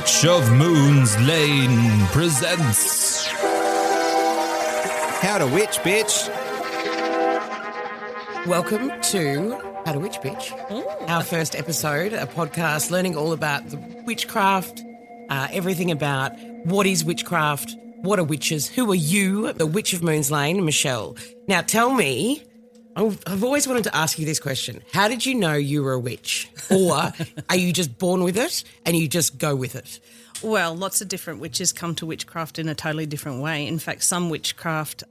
Witch of Moon's Lane presents How to Witch, bitch. Welcome to How to Witch, bitch. Our first episode, a podcast learning all about the witchcraft, everything about what is witchcraft, what are witches, who are you, the Witch of Moon's Lane, Michelle. Now tell me, I've always wanted to ask you this question. How did you know you were a witch? Or are you just born with it and you just go with it? Well, lots of different witches come to witchcraft in a totally different way. In fact, some witchcraft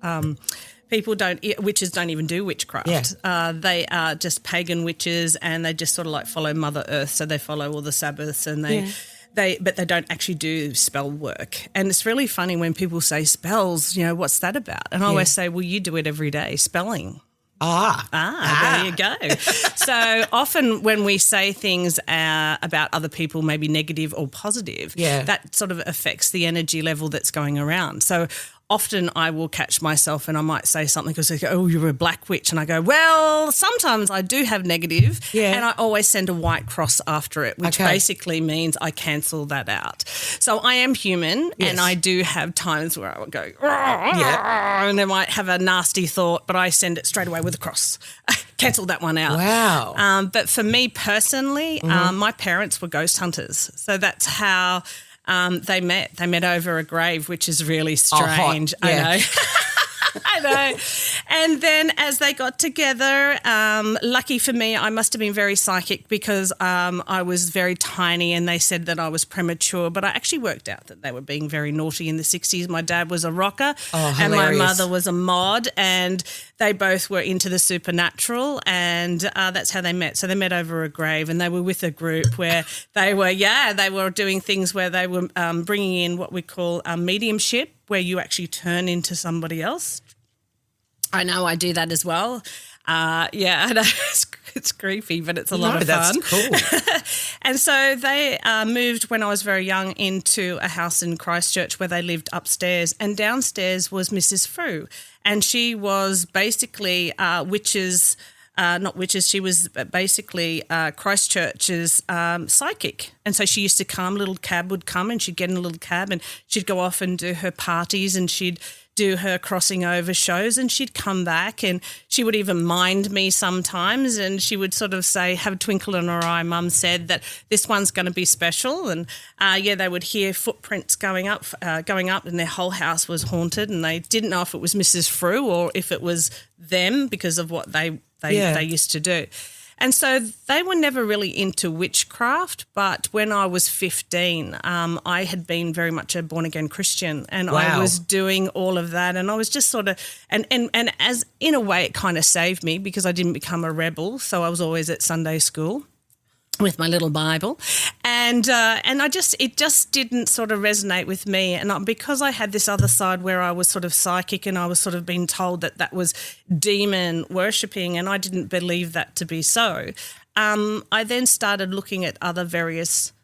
witches don't even do witchcraft. Yeah. They are just pagan witches, and they just sort of like follow Mother Earth. So they follow all the Sabbaths, and but they don't actually do spell work. And it's really funny when people say spells, what's that about? And I always say, well, you do it every day, spelling. There you go. So often when we say things about other people, maybe negative or positive, that sort of affects the energy level that's going around. So often I will catch myself and I might say something because they go, oh, you're a black witch. And I go, well, sometimes I do have negative, and I always send a white cross after it, which basically means I cancel that out. So I am human, and I do have times where I will go, and I might have a nasty thought, but I send it straight away with a cross. Cancel that one out. Wow. But for me personally, my parents were ghost hunters. So that's how they met. They met over a grave, which is really strange. Oh, yeah. I know. I know. And then as they got together, lucky for me, I must have been very psychic because I was very tiny and they said that I was premature, but I actually worked out that they were being very naughty in the 60s. My dad was a rocker and my mother was a mod, and they both were into the supernatural, and that's how they met. So they met over a grave, and they were with a group where they were doing things where they were bringing in what we call mediumship, where you actually turn into somebody else. I know I do that as well. I know it's creepy, but it's a lot of fun. That's cool. And so they moved when I was very young into a house in Christchurch where they lived upstairs, and downstairs was Mrs. Frew, and she was basically witches. Not witches, she was basically Christchurch's psychic. And so she used to come, a little cab would come, and she'd get in a little cab and she'd go off and do her parties, and she'd do her crossing over shows, and she'd come back, and she would even mind me sometimes, and she would sort of say, have a twinkle in her eye, Mum said that this one's going to be special. And they would hear footprints going up, and their whole house was haunted, and they didn't know if it was Mrs. Frew or if it was them because of what they used to do. And so they were never really into witchcraft, but when I was 15, I had been very much a born-again Christian, and I was doing all of that, and I was just sort of and as in a way it kind of saved me because I didn't become a rebel, so I was always at Sunday school with my little Bible, and it just didn't sort of resonate with me. And because I had this other side where I was sort of psychic, and I was sort of being told that was demon worshipping, and I didn't believe that to be so. I then started looking at other various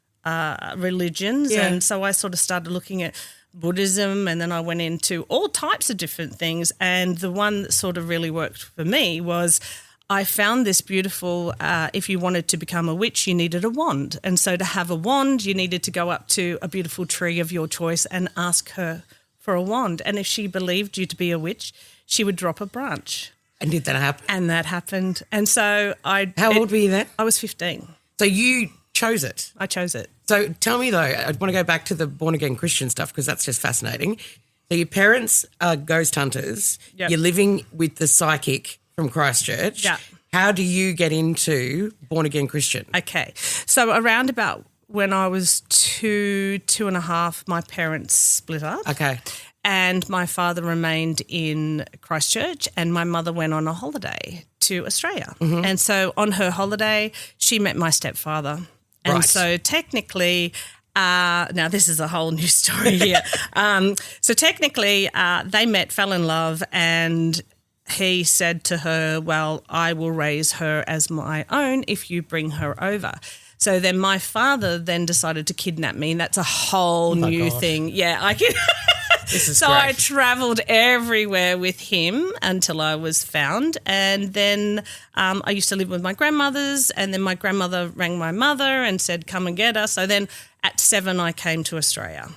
religions, and so I sort of started looking at Buddhism, and then I went into all types of different things. And the one that sort of really worked for me was I found this beautiful, if you wanted to become a witch, you needed a wand. And so to have a wand, you needed to go up to a beautiful tree of your choice and ask her for a wand. And if she believed you to be a witch, she would drop a branch. And did that happen? And that happened. And so How old were you then? I was 15. So you chose it? I chose it. So tell me, though, I want to go back to the born-again Christian stuff because that's just fascinating. So your parents are ghost hunters. Yep. You're living with the psychic from Christchurch. Yeah. How do you get into born-again Christian? Okay. So around about when I was two and a half, my parents split up. Okay. And my father remained in Christchurch, and my mother went on a holiday to Australia. Mm-hmm. And so on her holiday, she met my stepfather. And so technically, now this is a whole new story here. So technically, they met, fell in love, and he said to her, well, I will raise her as my own if you bring her over. So then my father then decided to kidnap me, and that's a whole new thing. Yeah, I can. This is So great. I travelled everywhere with him until I was found. And then I used to live with my grandmothers, and then my grandmother rang my mother and said, come and get us. So then at 7 I came to Australia.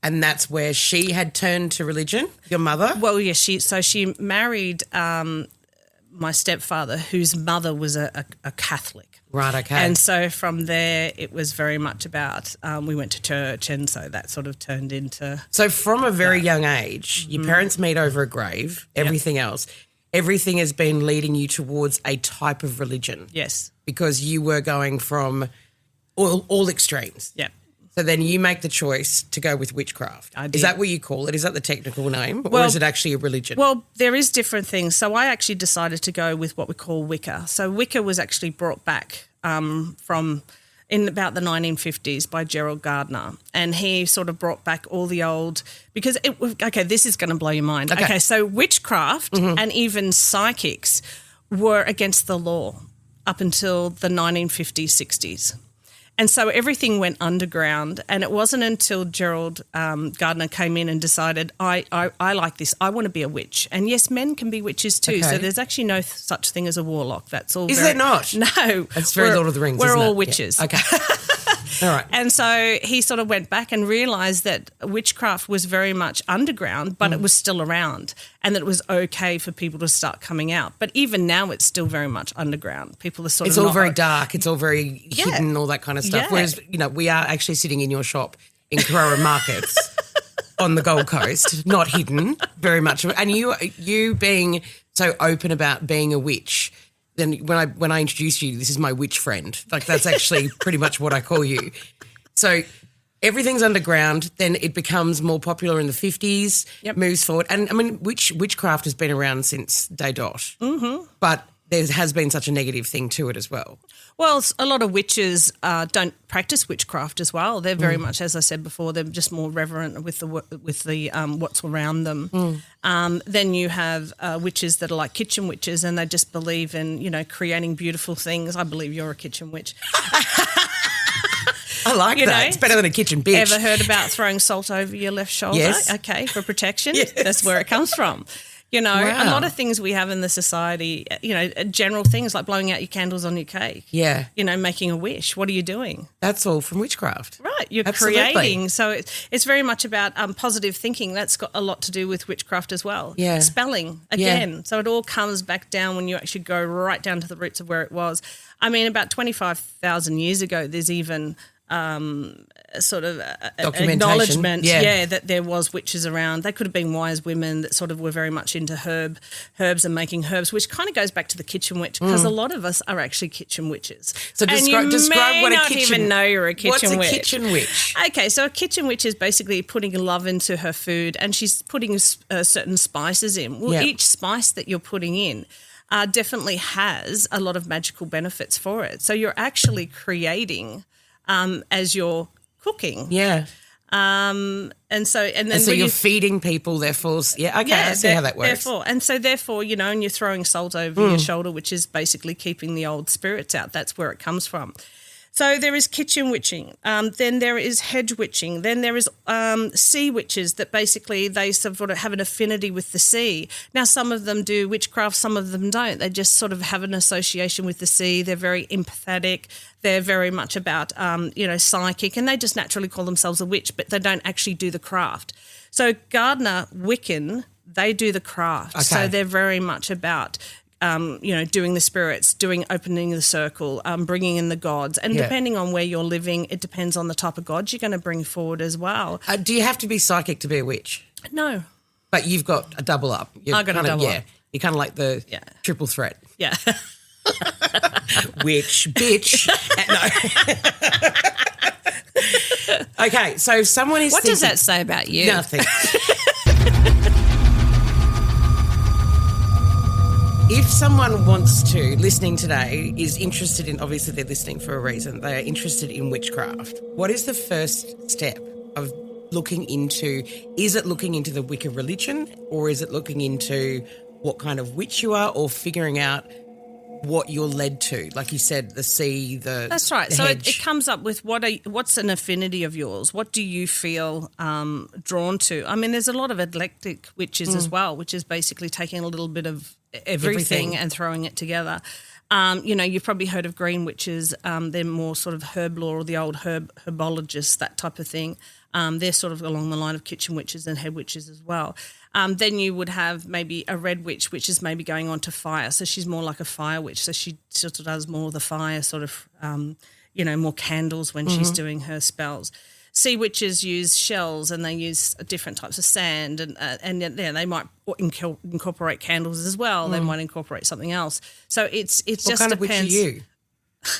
And that's where she had turned to religion, your mother? Well, yeah, she married my stepfather, whose mother was a Catholic. Right, okay. And so from there it was very much about we went to church, and so that sort of turned into... So from a very young age, your parents meet over a grave, everything else, everything has been leading you towards a type of religion. Yes. Because you were going from all extremes. Yeah. So then you make the choice to go with witchcraft. I did. Is that what you call it? Is that the technical name? Or Well- is it actually a religion? Well, there is different things. So I actually decided to go with what we call Wicca. So Wicca was actually brought back from in about the 1950s by Gerald Gardner, and he sort of brought back all the old because this is going to blow your mind. Okay, so witchcraft and even psychics were against the law up until the 1950s, 60s. And so everything went underground, and it wasn't until Gerald Gardner came in and decided, I like this. I want to be a witch. And yes, men can be witches too. Okay. So there's actually no such thing as a warlock. That's all. Is there not? No. It's very Lord of the Rings, We're isn't all it? witches. Yeah. Okay. All right. And so he sort of went back and realised that witchcraft was very much underground, but it was still around, and that it was okay for people to start coming out. But even now it's still very much underground. People are sort It's of all not very dark. It's all very hidden, all that kind of stuff. Yeah. Whereas, we are actually sitting in your shop in Carrara Markets on the Gold Coast, not hidden very much. And you being so open about being a witch, then when I introduce you, this is my witch friend. Like that's actually pretty much what I call you. So everything's underground. Then it becomes more popular in the 50s, moves forward. And, I mean, witchcraft has been around since day dot. Mm-hmm. But there has been such a negative thing to it as well. Well, a lot of witches don't practice witchcraft as well. They're very much, as I said before, they're just more reverent with the what's around them. Then you have witches that are like kitchen witches, and they just believe in creating beautiful things. I believe you're a kitchen witch. I like that. It's better than a kitchen bitch. Ever heard about throwing salt over your left shoulder? Yes. Okay, for protection. Yes. That's where it comes from. A Wow. lot of things we have in the society, general things like blowing out your candles on your cake. Yeah. Making a wish. What are you doing? That's all from witchcraft. Right, you're Absolutely. creating. So it's very much about positive thinking. That's got a lot to do with witchcraft as well. Yeah. Spelling, again. So it all comes back down when you actually go right down to the roots of where it was. I mean, about 25,000 years ago, there's even sort of acknowledgement, that there was witches around. They could have been wise women that sort of were very much into herbs and making herbs, which kind of goes back to the kitchen witch, because a lot of us are actually kitchen witches. So describe what a not kitchen. even know you're a kitchen What's witch. a kitchen witch? Okay, so a kitchen witch is basically putting love into her food, and she's putting certain spices in. Well, each spice that you're putting in definitely has a lot of magical benefits for it. So you're actually creating as you're cooking. Yeah. And so you're feeding people, therefore. Yeah, okay, I see how that works. Therefore, and you're throwing salt over your shoulder, which is basically keeping the old spirits out. That's where it comes from. So there is kitchen witching. Then there is hedge witching. Then there is sea witches that basically they sort of have an affinity with the sea. Now, some of them do witchcraft, some of them don't. They just sort of have an association with the sea. They're very empathetic. They're very much about, psychic, and they just naturally call themselves a witch, but they don't actually do the craft. So Gardner, Wiccan, they do the craft. Okay. So they're very much about doing the spirits, opening the circle, bringing in the gods. And depending on where you're living, it depends on the type of gods you're going to bring forward as well. Do you have to be psychic to be a witch? No. But you've got a double up. I got a double up. You're kind of like the triple threat. Yeah. Witch, bitch. No. Okay, so if someone is What does that say about you? Nothing. If someone wants to, listening today, is interested in, obviously they're listening for a reason, they are interested in witchcraft, what is the first step of looking into, is it looking into the Wicca religion, or is it looking into what kind of witch you are, or figuring out what you're led to. Like you said, the sea, the That's right. the So hedge. it comes up with what's an affinity of yours? What do you feel drawn to? I mean, there's a lot of eclectic witches as well, which is basically taking a little bit of everything and throwing it together. You've probably heard of green witches. They're more sort of herb lore or the old herbologists, that type of thing. They're sort of along the line of kitchen witches and head witches as well. Then you would have maybe a red witch, which is maybe going on to fire. So she's more like a fire witch. So she sort of does more of the fire sort of, more candles when she's doing her spells. Sea witches use shells and they use different types of sand and they might incorporate candles as well. They might incorporate something else. So it's what just kind of depends. witch are you?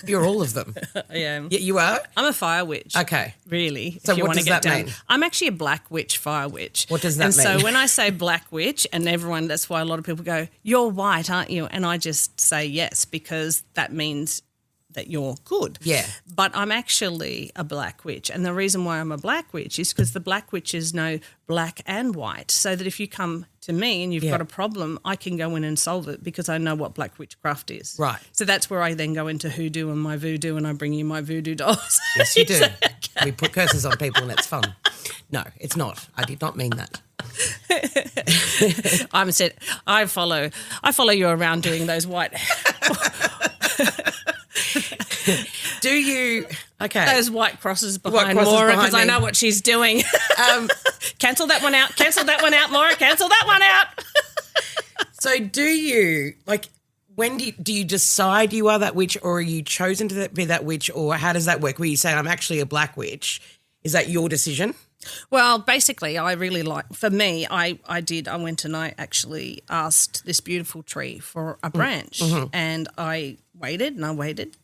You're all of them. I am. Yeah, you are? I'm a fire witch. Okay. Really. So if you what want to does get that down. mean? I'm actually a black witch, fire witch. What does that and mean? And so when I say black witch, and everyone, that's why a lot of people go, "You're white, aren't you?" And I just say yes, because that means that you're good. Yeah. But I'm actually a black witch. And the reason why I'm a black witch is because the black witches know black and white, so that if you come to me and you've got a problem, I can go in and solve it because I know what black witchcraft is. Right. So that's where I then go into hoodoo and my voodoo, and I bring you my voodoo dolls. Yes, you do. We put curses on people and it's fun. No, it's not. I did not mean that. I follow you around doing those white Do you? Okay. those white crosses behind crosses Maura, behind because I me? know what she's doing. Cancel that one out. Cancel that one out, Maura. Cancel that one out. So do you, like, when do you decide you are that witch, or are you chosen to be that witch, or how does that work? Where you say, I'm actually a black witch. Is that your decision? Well, basically, I really for me, I went and I actually asked this beautiful tree for a branch, and I waited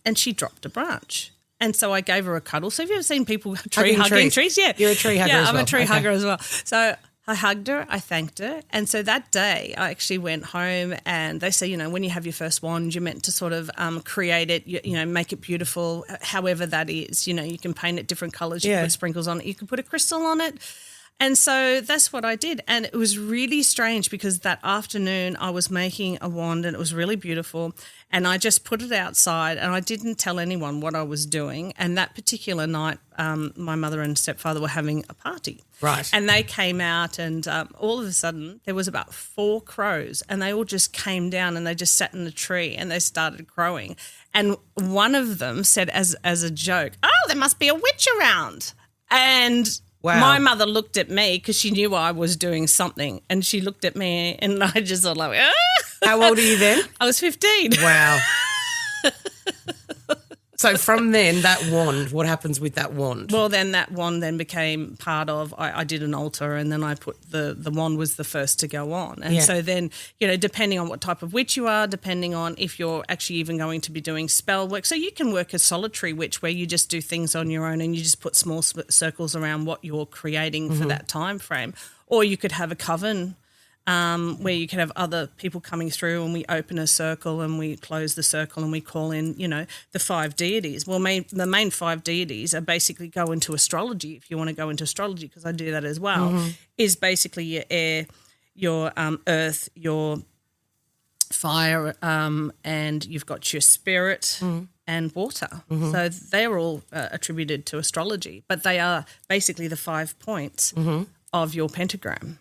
and she dropped a branch. And so I gave her a cuddle. So have you ever seen people hugging trees? Yeah. You're a tree hugger as well. Yeah, I'm a tree Okay. hugger as well. So I hugged her, I thanked her. And so that day I actually went home, and they say, when you have your first wand, you're meant to sort of create it, make it beautiful, however that is. You can paint it different colours, you can put sprinkles on it, you can put a crystal on it. And so that's what I did. And it was really strange because that afternoon I was making a wand and it was really beautiful. And I just put it outside and I didn't tell anyone what I was doing. And that particular night, my mother and stepfather were having a party. Right. And they came out and all of a sudden there was about 4 crows, and they all just came down and they just sat in the tree and they started crowing. And one of them said as a joke, "Oh, there must be a witch around." And Wow. my mother looked at me because she knew I was doing something, and she looked at me and I just sort of like, ah. How old are you then? I was 15. Wow. So from then, that wand, what happens with that wand? Well, then that wand then became part of, I did an altar, and then I put the wand was the first to go on. And so then, depending on what type of witch you are, depending on if you're actually even going to be doing spell work. So you can work as solitary witch where you just do things on your own and you just put small circles around what you're creating for that time frame. Or you could have a coven where you could have other people coming through, and we open a circle and we close the circle and we call in, the 5 deities. Well, the main 5 deities are basically go into astrology, if you want to go into astrology, because I do that as well, is basically your air, your earth, your fire, and you've got your spirit and water. So they're all attributed to astrology, but they are basically the 5 points of your pentagram.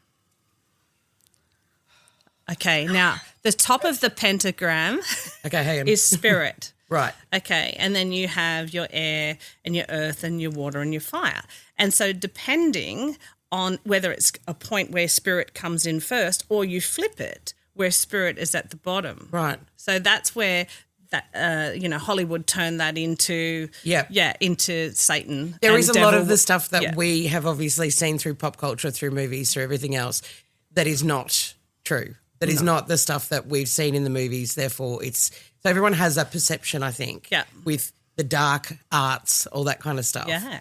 Okay, now the top of the pentagram is spirit. Right. Okay, and then you have your air and your earth and your water and your fire. And so depending on whether it's a point where spirit comes in first, or you flip it where spirit is at the bottom. Right. So that's where that Hollywood turned that into into Satan. There is a lot devil. of the stuff that we have obviously seen through pop culture, through movies, through everything else, that is not true. That is not the stuff that we've seen in the movies. Therefore, so everyone has that perception, I think, with the dark arts, all that kind of stuff. Yeah.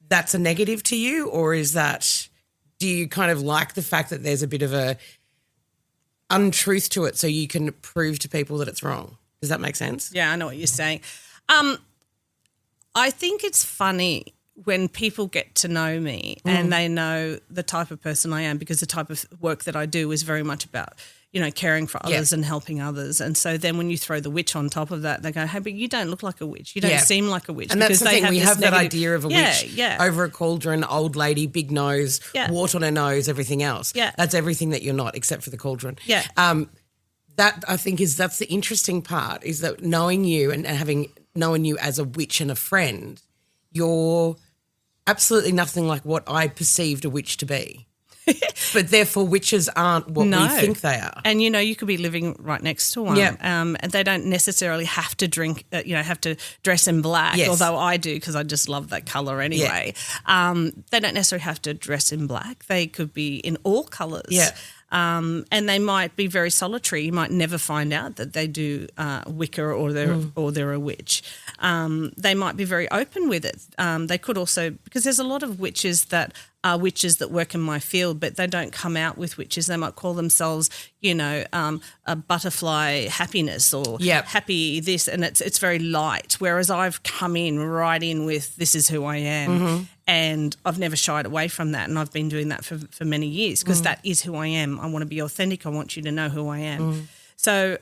That's a negative to you, or do you kind of like the fact that there's a bit of a untruth to it so you can prove to people that it's wrong? Does that make sense? Yeah, I know what you're saying. I think it's funny when people get to know me and they know the type of person I am, because the type of work that I do is very much about, caring for others and helping others. And so then when you throw the witch on top of that, they go, hey, but you don't look like a witch. You don't seem like a witch. And that's the thing. We have that negative idea of a witch over a cauldron, old lady, big nose, wart on her nose, everything else. Yeah. That's everything that you're not except for the cauldron. Yeah. That I think that's the interesting part, is that knowing you and having known you as a witch and a friend, you're absolutely nothing like what I perceived a witch to be. But therefore witches aren't what we think they are. And, you could be living right next to one. Yeah. And they don't necessarily have to have to dress in black, although I do because I just love that colour anyway. Yeah. They don't necessarily have to dress in black. They could be in all colours. Yeah. And they might be very solitary. You might never find out that they do Wicca or they're a witch. They might be very open with it. They could also, because there's a lot of witches that are witches that work in my field, but they don't come out with witches. They might call themselves, a butterfly happiness or happy this, and it's very light. Whereas I've come in right in with this is who I am, and I've never shied away from that, and I've been doing that for many years because that is who I am. I want to be authentic. I want you to know who I am. So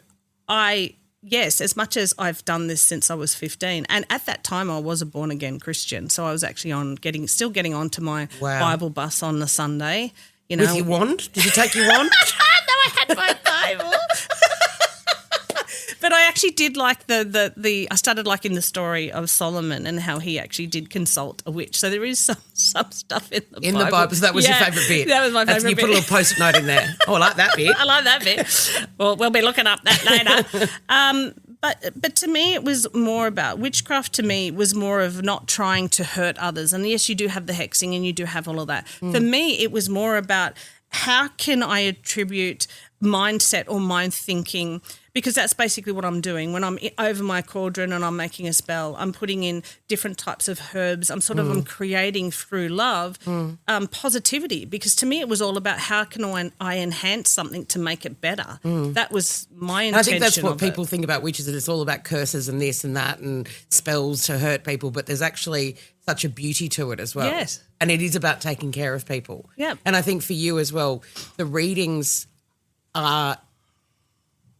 yes, as much as I've done this since I was 15, and at that time I was a born-again Christian, so I was actually still getting onto my Bible bus on the Sunday. With your wand? Did you take your wand? No, I had my Bible. But I actually did like I started liking the story of Solomon and how he actually did consult a witch. So there is some stuff in the Bible. In the Bible. So that was your favourite bit? That was my favourite bit. You put a little post-it note in there. Oh, I like that bit. I like that bit. Well, we'll be looking up that later. But to me, it was more about witchcraft. To me, was more of not trying to hurt others. And yes, you do have the hexing and you do have all of that. For me, it was more about how can I attribute mindset or mind thinking, because that's basically what I'm doing. When I'm over my cauldron and I'm making a spell, I'm putting in different types of herbs. I'm I'm creating through love positivity, because to me it was all about how can I enhance something to make it better. That was my intention. I think that's what people think about witches, that it's all about curses and this and that and spells to hurt people, but there's actually such a beauty to it as well. Yes. And it is about taking care of people. Yeah. And I think for you as well, the readings are,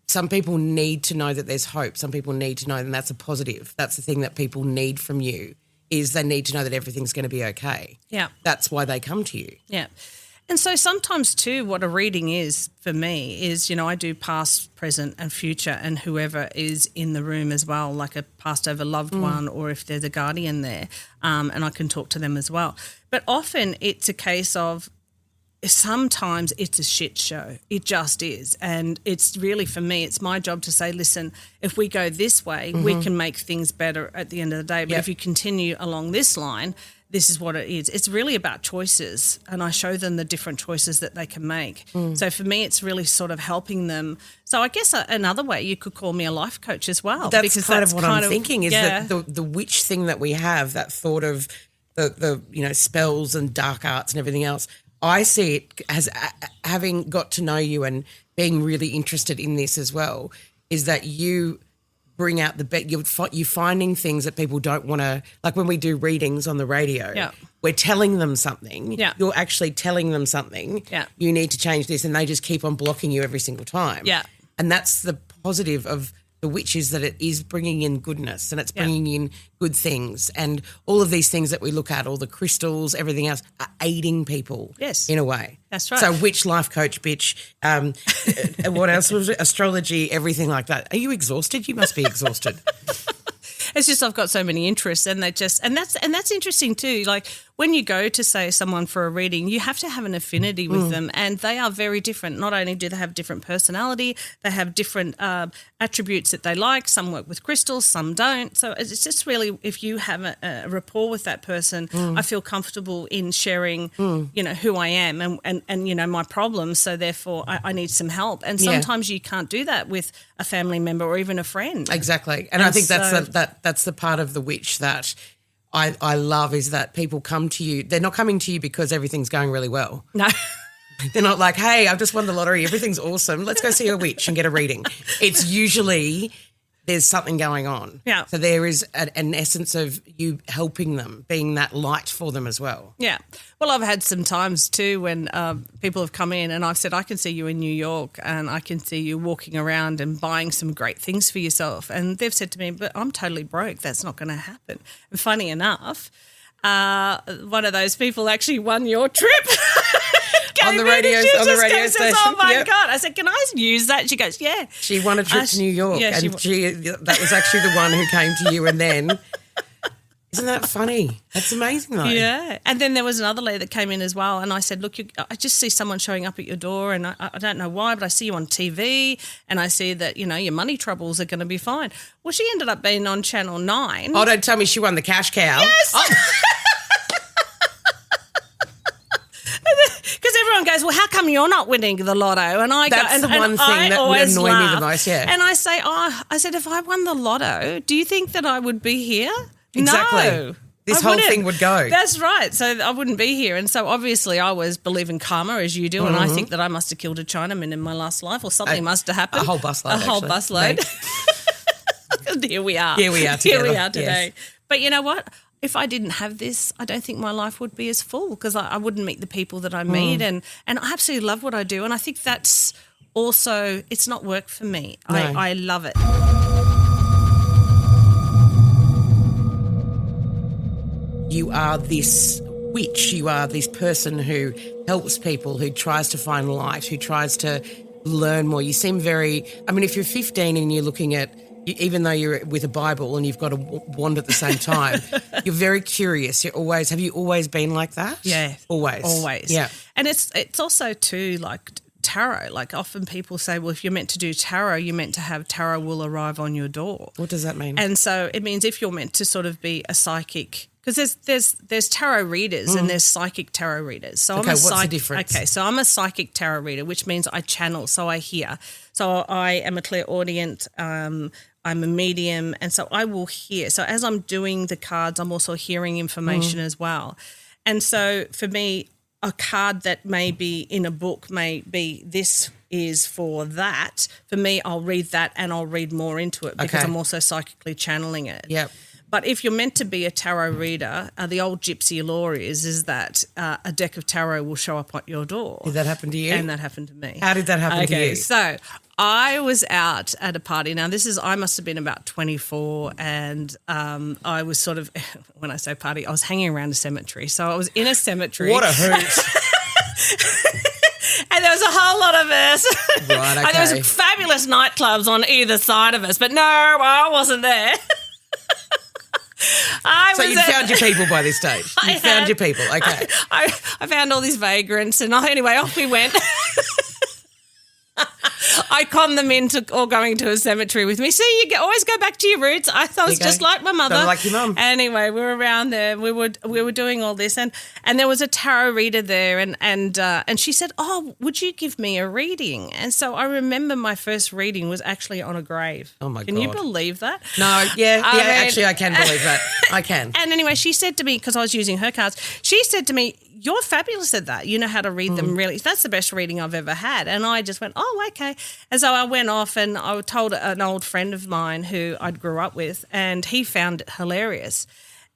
some people need to know that there's hope. Some people need to know, and that's a positive. That's the thing that people need from you, is they need to know that everything's going to be okay. Yeah. That's why they come to you. Yeah. And so sometimes too, what a reading is for me is, I do past, present and future, and whoever is in the room as well, like a passed over loved one, or if there's a guardian there, and I can talk to them as well. But often it's a case of, sometimes it's a shit show. It just is. And it's really, for me, it's my job to say, listen, if we go this way, we can make things better at the end of the day. But if you continue along this line, this is what it is. It's really about choices, and I show them the different choices that they can make. So for me, it's really sort of helping them. So I guess another way you could call me a life coach as well. That's because kind of what I'm thinking, is that the witch thing that we have, that thought of the spells and dark arts and everything else, I see it as, having got to know you and being really interested in this as well, is that you bring out the best. You're finding things that people don't want to, like when we do readings on the radio, we're telling them something. Yeah. You're actually telling them something. Yeah. You need to change this, and they just keep on blocking you every single time. Yeah. And that's the positive of the witch, is that it is bringing in goodness, and it's bringing in good things, and all of these things that we look at, all the crystals, everything else, are aiding people. Yes. In a way. That's right. So witch, life coach, bitch, what else was it? Astrology, everything like that. Are you exhausted? You must be exhausted. It's just I've got so many interests, and that's interesting too. Like when you go to say someone for a reading, you have to have an affinity with them, and they are very different. Not only do they have different personality, they have different attributes that they like. Some work with crystals, some don't. So it's just really, if you have a rapport with that person, I feel comfortable in sharing, who I am and my problems. So therefore, I need some help. And sometimes you can't do that with a family member or even a friend. Exactly. And I think that's the part of the witch that I love, is that people come to you. They're not coming to you because everything's going really well. No. They're not like, hey, I've just won the lottery, everything's awesome, let's go see a witch and get a reading. It's usually there's something going on. Yeah. So there is an essence of you helping them, being that light for them as well. Yeah. Well, I've had some times too when people have come in and I've said, I can see you in New York and I can see you walking around and buying some great things for yourself. And they've said to me, but I'm totally broke. That's not going to happen. And funny enough, one of those people actually won your trip. On the radio Says, station. oh, my Yep. God. I said, can I use that? She goes, yeah. She won a trip to New York, yeah, and that was actually the one who came to you and then. Isn't that funny? That's amazing, though. Yeah. And then there was another lady that came in as well, and I said, look, I just see someone showing up at your door, and I don't know why, but I see you on TV, and I see that, your money troubles are going to be fine. Well, she ended up being on Channel 9. Oh, don't tell me she won the cash cow. Yes! Oh. Because everyone goes, well, how come you're not winning the lotto? And I That's go, the one thing that would always annoy me laugh. the most, yeah. And I say, I said, if I won the lotto, do you think that I would be here? Exactly. No. This I whole wouldn't. thing would go. That's right. So I wouldn't be here. And so obviously I always believe in karma as you do. And I think that I must have killed a Chinaman in my last life or something must have happened. A whole busload, A whole actually. busload. Here we are. Here we are together. Here we are today. Yes. But you know what? If I didn't have this, I don't think my life would be as full because I wouldn't meet the people that I meet. And I absolutely love what I do. And I think that's also, it's not work for me. No. I love it. You are this witch. You are this person who helps people, who tries to find light, who tries to learn more. You seem very, if you're 15 and you're looking at, even though you're with a Bible and you've got a wand at the same time, you're very curious. Have you always been like that? Yeah. Always. Yeah. And it's also too like tarot. Like often people say, well, if you're meant to do tarot, you're meant to have tarot will arrive on your door. What does that mean? And so it means if you're meant to sort of be a psychic, because there's tarot readers and there's psychic tarot readers. So Okay, what's the difference? Okay, so I'm a psychic tarot reader, which means I channel, so I hear. So I am a clairaudient, I'm a medium, and so I will hear. So as I'm doing the cards, I'm also hearing information as well. And so for me, a card that may be in a book may be this is for that. For me, I'll read that and I'll read more into it because Okay. I'm also psychically channeling it. Yep. But if you're meant to be a tarot reader, the old gypsy law is that a deck of tarot will show up at your door. Did that happen to you? And that happened to me. How did that happen to you? So I was out at a party. Now I must have been about 24 and I was sort of, when I say party, I was hanging around a cemetery. So I was in a cemetery. What a hoot. And there was a whole lot of us. Right, okay. And there was fabulous nightclubs on either side of us. But no, I wasn't there. So you found your people by this stage. You found your people, okay. I found all these vagrants and anyway, off we went. I conned them into all going to a cemetery with me. See, you always go back to your roots. I thought it was just like my mother. Sounded like your mum. Anyway, we were around there. We were doing all this, and there was a tarot reader there, and she said, "Oh, would you give me a reading?" And so I remember my first reading was actually on a grave. Oh my God! Can you believe that? No, actually, I can believe that. I can. And anyway, she said to me, because I was using her cards, she said to me, you're fabulous at that. You know how to read them really. That's the best reading I've ever had. And I just went, oh, okay. And so I went off and I told an old friend of mine who I'd grew up with, and he found it hilarious.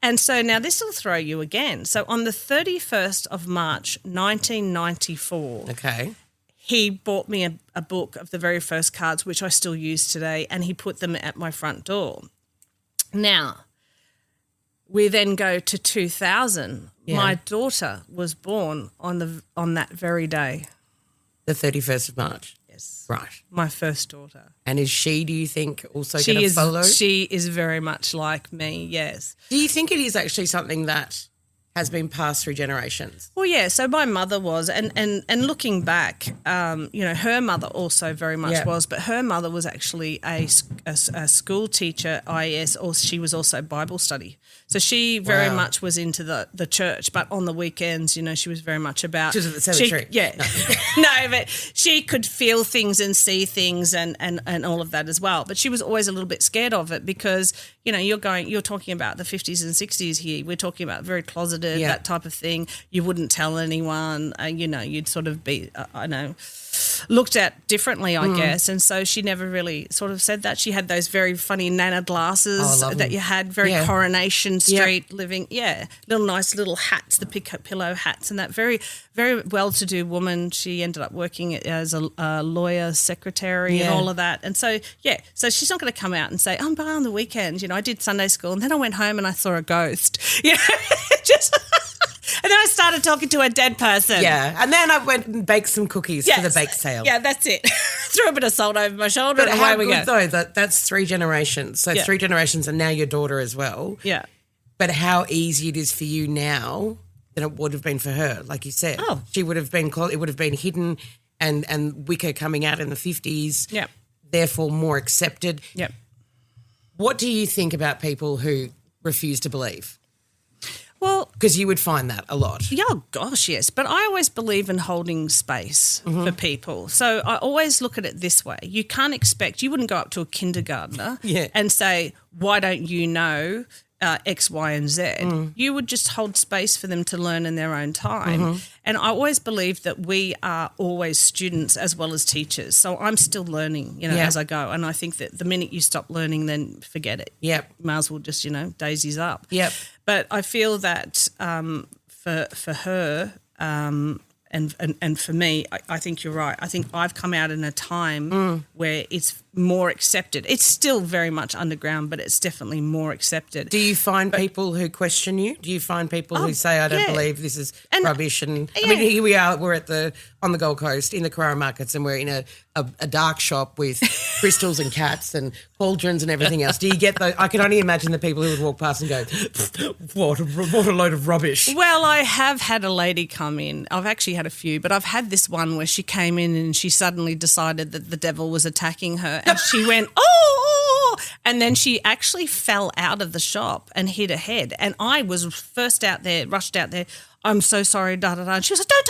And so now this will throw you again. So on the 31st of March, 1994, Okay. he bought me a book of the very first cards, which I still use today, and he put them at my front door. Now, we then go to 2000. Yeah. My daughter was born on that very day. The 31st of March. Yes. Right. My first daughter. And is she, do you think, also going to follow? She is very much like me, yes. Do you think it is actually something that has been passed through generations? Well, yeah, so my mother was, and looking back, her mother also very much was, but her mother was actually a school teacher, IS, or she was also Bible study. So she very much was into the church, but on the weekends, she was very much about... She was at the cemetery. No, but she could feel things and see things and all of that as well. But she was always a little bit scared of it because, you're talking about the 50s and 60s here. We're talking about very closeted guarded, Yeah. that type of thing. You wouldn't tell anyone, you'd sort of be, looked at differently, I guess. And so she never really sort of said that. She had those very funny Nana glasses love that them. you had, very Yeah. Coronation Street living. Yeah, nice little hats, the pillow hats, and that very, very well-to-do woman. She ended up working as a lawyer secretary and all of that. And so, so she's not going to come out and say, but on the weekend, I did Sunday school and then I went home and I saw a ghost. Just... And then I started talking to a dead person. Yeah, and then I went and baked some cookies for the bake sale. Yeah, that's it. Threw a bit of salt over my shoulder But and how away we good, go. though, that's 3 generations. So 3 generations and now your daughter as well. Yeah. But how easy it is for you now than it would have been for her, like you said. Oh. She would have been, it would have been hidden and Wicca coming out in the 50s. Yep. Therefore more accepted. Yep. What do you think about people who refuse to believe? Well, Because you would find that a lot. yeah, oh gosh, yes. But I always believe in holding space for people. So I always look at it this way. You can't expect, you wouldn't go up to a kindergartner and say, why don't you know X, Y, and Z? You would just hold space for them to learn in their own time. And I always believe that we are always students as well as teachers. So I'm still learning, as I go. And I think that the minute you stop learning, then forget it. Yep. You might as well just, daisies up. Yep. But I feel that for her and for me, I think you're right. I think I've come out in a time where it's more accepted. It's still very much underground, but it's definitely more accepted. Do you find people who question you? Do you find people who say, I don't believe this is rubbish? And I mean, here we are, we're on the Gold Coast in the Carrara markets and we're in a dark shop with crystals and cats and cauldrons and everything else. Do you get those? I can only imagine the people who would walk past and go, what a load of rubbish. Well, I have had a lady come in. I've actually had a few, but I've had this one where she came in and she suddenly decided that the devil was attacking her and she went, oh, and then she actually fell out of the shop and hit her head. And I was rushed out there. I'm so sorry, da-da-da. And she was like, don't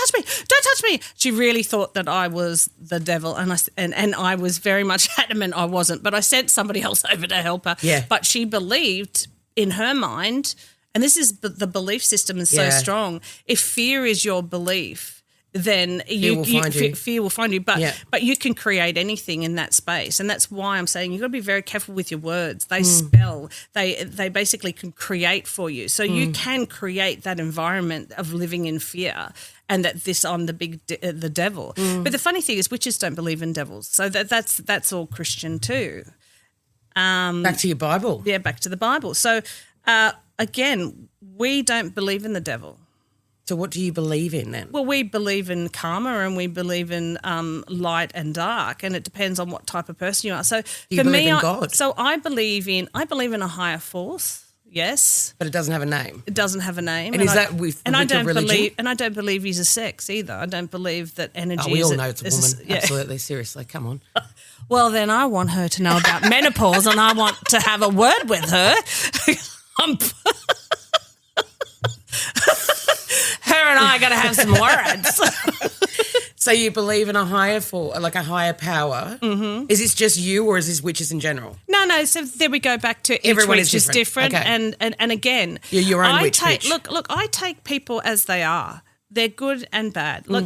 touch me. She really thought that I was the devil and I was very much adamant I wasn't, but I sent somebody else over to help her. Yeah. But she believed in her mind, and this is the belief system is so strong, if fear is your belief, then fear will find you. But you can create anything in that space, and that's why I'm saying you've got to be very careful with your words. They spell. They basically can create for you. So you can create that environment of living in fear, and that I'm the devil. But the funny thing is, witches don't believe in devils, so that's all Christian too. Back to your Bible. Yeah, back to the Bible. So again, we don't believe in the devil. So what do you believe in then? Well, we believe in karma and we believe in light and dark, and it depends on what type of person you are. So Do you believe in God? So I believe in a higher force. Yes, But it doesn't have a name. it doesn't have a name. And is that with I your don't religion? believe, and I don't believe he's a sex either. I don't believe that energy. We is all know it's a woman. yeah. Absolutely. Seriously. Come on. Well, then I want her to know about menopause, and I want to have a word with her. Her and I got to have some words. So you believe in a higher a higher power. Mm-hmm. Is this just you or is this witches in general? No. So there we go back to each Everyone witch is different. Okay. And again, You're your own witch bitch. Look, I take people as they are. They're good and bad. Look,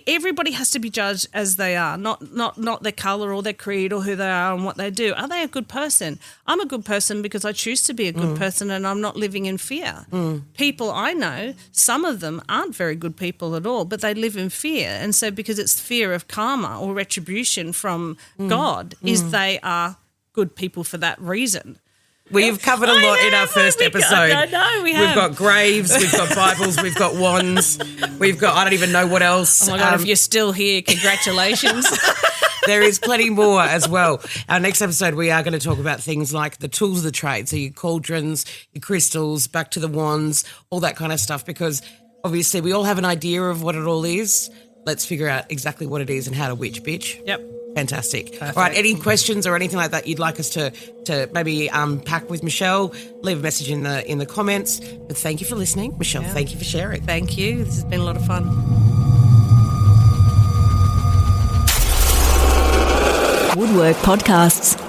everybody has to be judged as they are, not their colour or their creed or who they are and what they do. Are they a good person? I'm a good person because I choose to be a good person and I'm not living in fear. People I know, some of them aren't very good people at all, but they live in fear. And so because it's fear of karma or retribution from God, is they are good people for that reason. We've covered a lot in our first episode. I know we have. We've got graves, we've got Bibles, we've got wands, we've got I don't even know what else. Oh my God, if you're still here, congratulations. There is plenty more as well. Our next episode, we are going to talk about things like the tools of the trade, so your cauldrons, your crystals, back to the wands, all that kind of stuff, because obviously we all have an idea of what it all is. Let's figure out exactly what it is and how to witch, bitch. Yep. Fantastic. Perfect. All right, any questions or anything like that you'd like us to maybe unpack with Michelle, leave a message in the comments. But thank you for listening. Michelle, thank you for sharing. Thank you. This has been a lot of fun. Woodwork Podcasts.